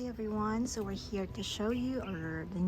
everyone, so we're here to show you the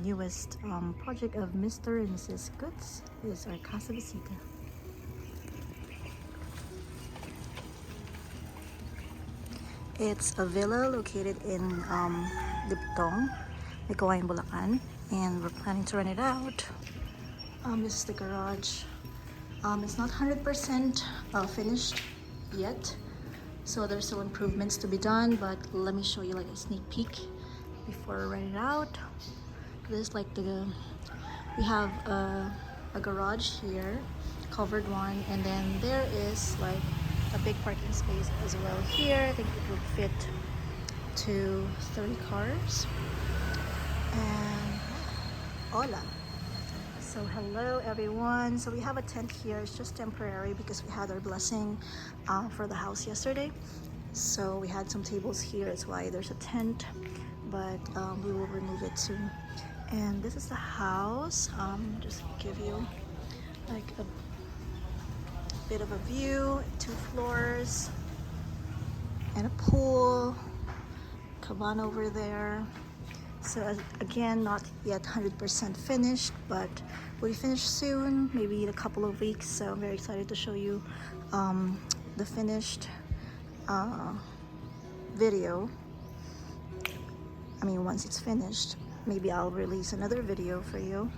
newest project of Mr. and Mrs. Gutz. This is our Casa Bisita. It's a villa located in Liptong, Bulacan, and we're planning to rent it out. This is the garage. It's not 100% finished yet, so there's still improvements to be done, but let me show you like a sneak peek before I rent it out. This is like we have a garage here, covered one, and then there is like a big parking space as well here. I think it would fit to 30 cars. And hola. So hello everyone. So we have a tent here. It's just temporary because we had our blessing for the house yesterday. So we had some tables here. That's why there's a tent, but we will remove it soon. And this is the house. Just give you like a bit of a view. 2 floors and a pool, cabana over there. So again, not yet 100% finished, but will be finished soon, maybe in a couple of weeks. So I'm very excited to show you the finished video. I mean, once it's finished, maybe I'll release another video for you.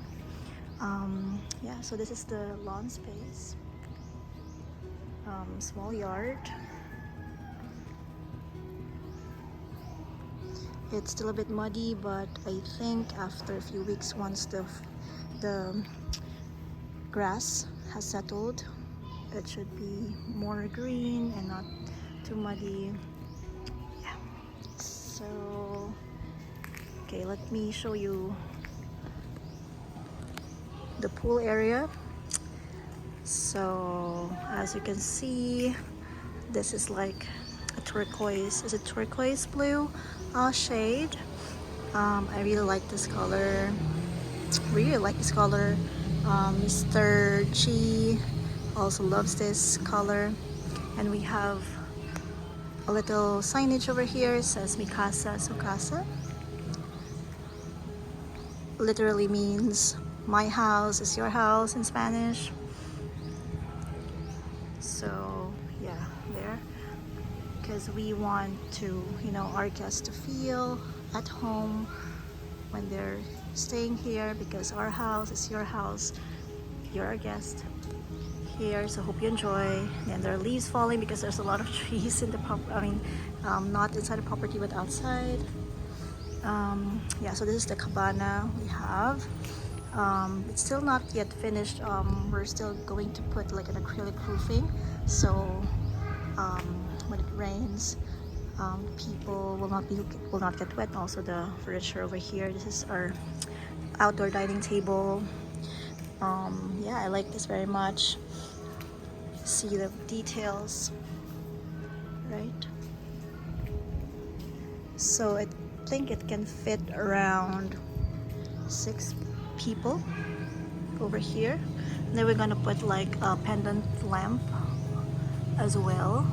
Yeah, so this is the lawn space, small yard. It's still a bit muddy, but I think after a few weeks, once the grass has settled, it should be more green and not too muddy. Yeah. So, okay, let me show you the pool area. So, as you can see, this is like a turquoise. Is it turquoise blue shade? I really like this color. Mr. Chi also loves this color. And we have a little signage over here. It says Mi Casa, Su Casa. Literally means my house is your house in Spanish. So yeah, there. Because we want to, our guests to feel at home when they're staying here, because our house is your house. You're our guest here, so hope you enjoy. And there are leaves falling because there's a lot of trees in the not inside the property but outside. Yeah, so this is the cabana we have. It's still not yet finished. We're still going to put like an acrylic roofing, so when it rains, people will not get wet. Also the furniture over here. This is our outdoor dining table. Yeah, I like this very much. See the details, right? So I think it can fit around 6 people over here. And then we're gonna put like a pendant lamp as well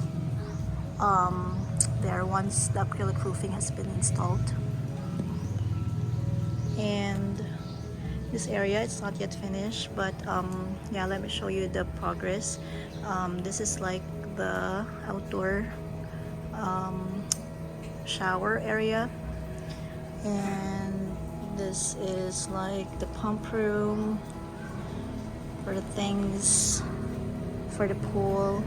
there once the acrylic roofing has been installed. And this area, it's not yet finished, but yeah, let me show you the progress. This is like the outdoor shower area, and this is like the pump room for the things for the pool,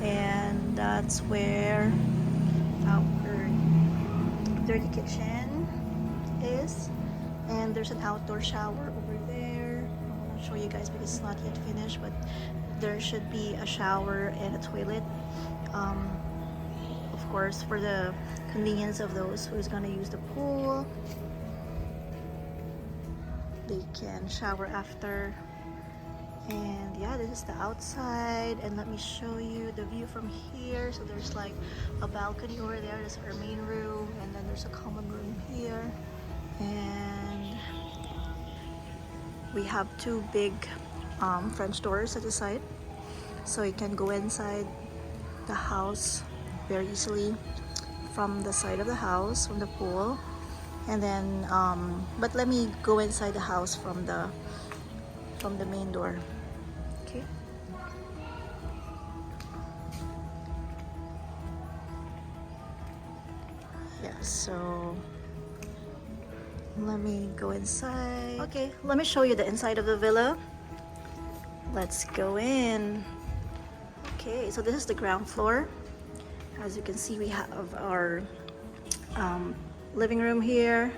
and that's where our dirty kitchen is. And there's an outdoor shower over there. I won't show you guys because it's not yet finished, but there should be a shower and a toilet. Of course, for the convenience of those who's gonna use the pool, they can shower after. And yeah, this is the outside, and let me show you the view from here. So there's like a balcony over there. That's our main room, and then there's a common room here, and we have 2 big French doors at the side, so you can go inside the house very easily from the side of the house, from the pool. And then, but let me go inside the house from the main door. Okay. Yeah, so let me go inside. Okay, let me show you the inside of the villa. Let's go in. Okay, so this is the ground floor. As you can see, we have our living room here.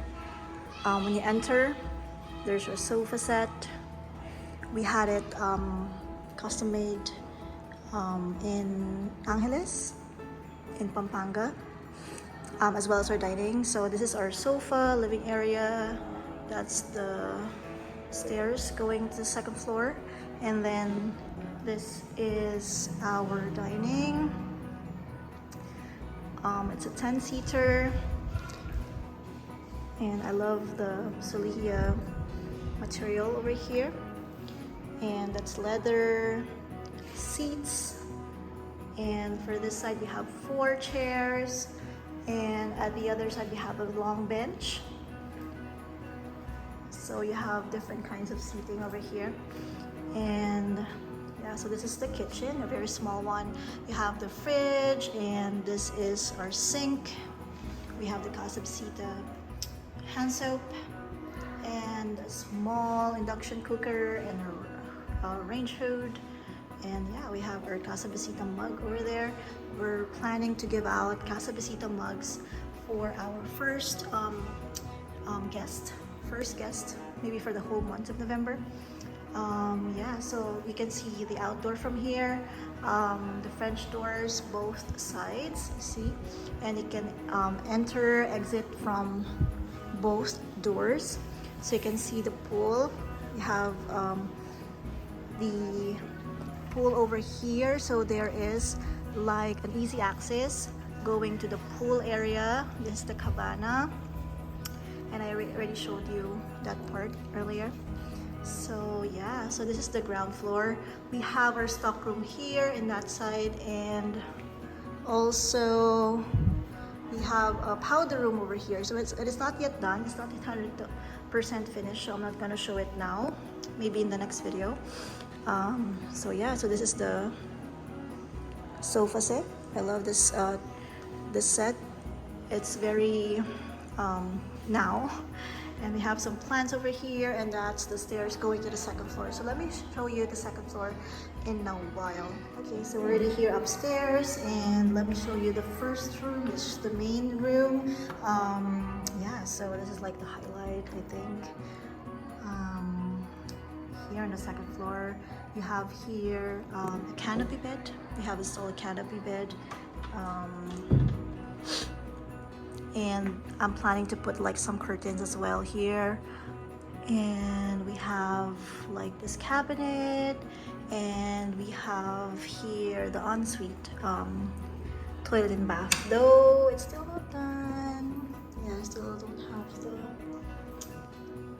When you enter, there's your sofa set. We had it custom made in Angeles, in Pampanga, as well as our dining. So this is our sofa, living area. That's the stairs going to the second floor. And then this is our dining. It's a 10-seater. And I love the Solihia material over here. And that's leather seats. And for this side we have 4 chairs. And at the other side we have a long bench. So you have different kinds of seating over here. And yeah, so this is the kitchen, a very small one. You have the fridge, and this is our sink. We have the Casa Bisita hand soap, and a small induction cooker, and a range hood. And yeah, we have our Casa Bisita mug over there. We're planning to give out Casa Bisita mugs for our first guest, maybe for the whole month of November. Yeah, so you can see the outdoor from here, the French doors both sides, you see, and you can enter, exit from both doors. So you can see the pool. You have the pool over here, so there is like an easy access going to the pool area. This is the cabana, and I already showed you that part earlier. So yeah, so this is the ground floor. We have our stock room here in that side, and also we have a powder room over here. So it is not yet done. It's not 100% finished, so I'm not gonna show it now. Maybe in the next video. So yeah, so this is the sofa set. I love this this set. It's very now. And we have some plants over here, and that's the stairs going to the second floor. So let me show you the second floor in a while. Okay, so we're already here upstairs, and let me show you the first room. This is the main room. Yeah, so this is like the highlight, I think. Here on the second floor, you have here a canopy bed. We have installed a canopy bed. And I'm planning to put like some curtains as well here. And we have like this cabinet, and we have here the ensuite toilet and bath, though it's still not done. Yeah, I still don't have the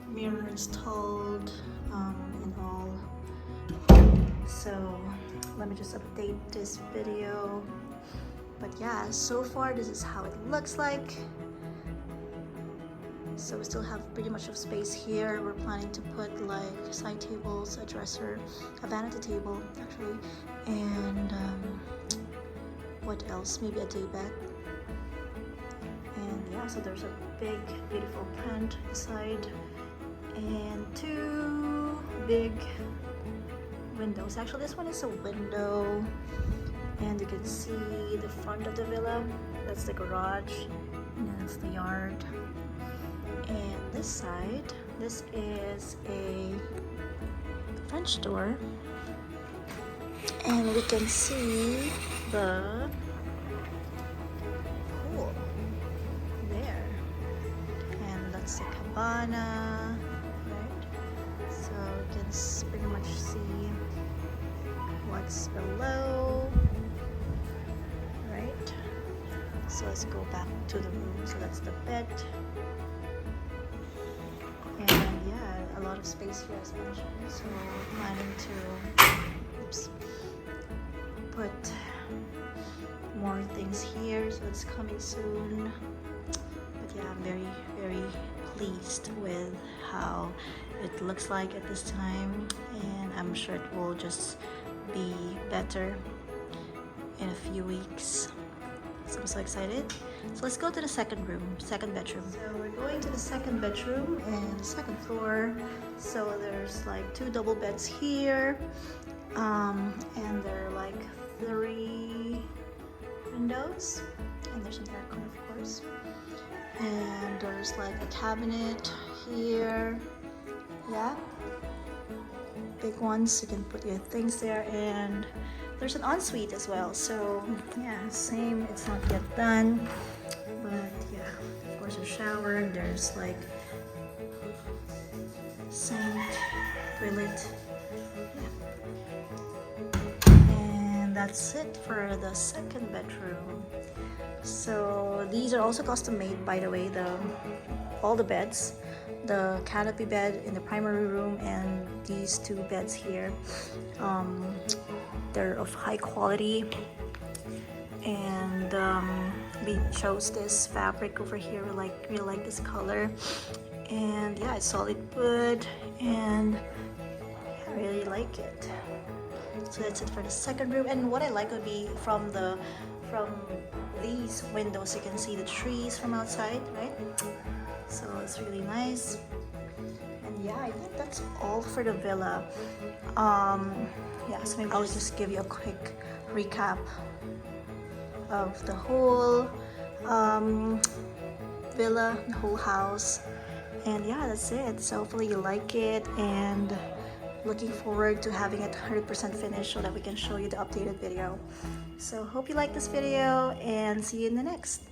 mirror installed and all. So let me just update this video. But yeah, so far this is how it looks like. So we still have pretty much of space here. We're planning to put like side tables, a dresser, a vanity table actually, and what else? Maybe a day bed. And yeah, so there's a big beautiful plant inside, and 2 big windows. Actually, this one is a window. And you can see the front of the villa. That's the garage, and that's the yard. And this side, this is a French door, and we can see the pool there. And that's the cabana, right? So you can pretty much see what's below. So let's go back to the room. So that's the bed. And yeah, a lot of space here as mentioned. So we're planning to put more things here, so it's coming soon. But yeah, I'm very pleased with how it looks like at this time, and I'm sure it will just be better in a few weeks. So I'm so excited. So let's go to the second bedroom. So we're going to the second bedroom and the second floor. So there's like 2 double beds here, and there are like 3 windows, and there's an aircon, of course. And there's like a cabinet here. Yeah, big ones, you can put your things there, and there's an ensuite as well. So yeah, same, it's not yet done, but yeah, of course a shower, and there's like sink, toilet, yeah. And that's it for the second bedroom. So these are also custom made, by the way, all the beds, the canopy bed in the primary room and these 2 beds here. They're of high quality, and we chose this fabric over here. We really like this color, and yeah, it's solid wood, and I really like it. So that's it for the second room. And what I like would be from these windows, you can see the trees from outside, right? So it's really nice. And yeah, I think that's all for the villa. Yeah, so maybe I'll just give you a quick recap of the whole villa, the whole house. And yeah, that's it. So hopefully you like it, and looking forward to having it 100% finished so that we can show you the updated video. So hope you like this video, and see you in the next.